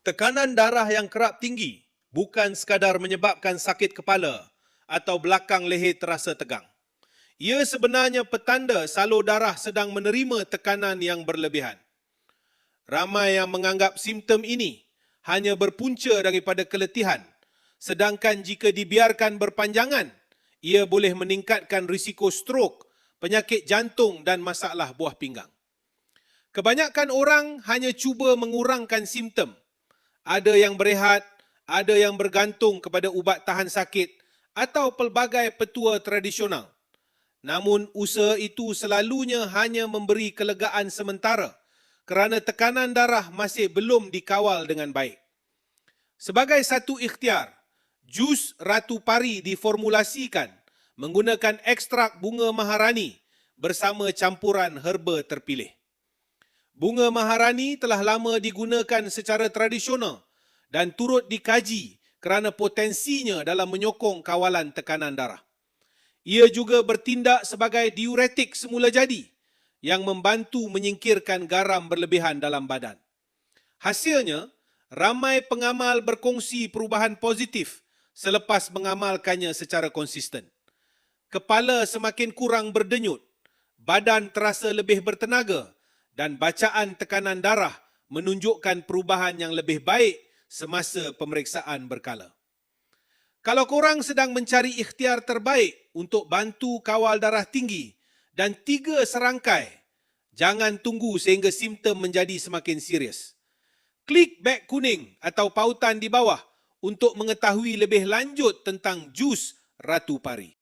Tekanan darah yang kerap tinggi bukan sekadar menyebabkan sakit kepala atau belakang leher terasa tegang. Ia sebenarnya petanda salur darah sedang menerima tekanan yang berlebihan. Ramai yang menganggap simptom ini hanya berpunca daripada keletihan, sedangkan jika dibiarkan berpanjangan, ia boleh meningkatkan risiko strok, penyakit jantung dan masalah buah pinggang. Kebanyakan orang hanya cuba mengurangkan simptom. Ada yang berehat, ada yang bergantung kepada ubat tahan sakit atau pelbagai petua tradisional. Namun usaha itu selalunya hanya memberi kelegaan sementara kerana tekanan darah masih belum dikawal dengan baik. Sebagai satu ikhtiar, jus Ratu Pari diformulasikan menggunakan ekstrak bunga maharani bersama campuran herba terpilih. Bunga maharani telah lama digunakan secara tradisional dan turut dikaji kerana potensinya dalam menyokong kawalan tekanan darah. Ia juga bertindak sebagai diuretik semula jadi yang membantu menyingkirkan garam berlebihan dalam badan. Hasilnya, ramai pengamal berkongsi perubahan positif selepas mengamalkannya secara konsisten. Kepala semakin kurang berdenyut, badan terasa lebih bertenaga dan bacaan tekanan darah menunjukkan perubahan yang lebih baik semasa pemeriksaan berkala. Kalau korang sedang mencari ikhtiar terbaik untuk bantu kawal darah tinggi dan 3 serangkai, jangan tunggu sehingga simptom menjadi semakin serius. Klik beg kuning atau pautan di bawah untuk mengetahui lebih lanjut tentang jus Ratu Pari.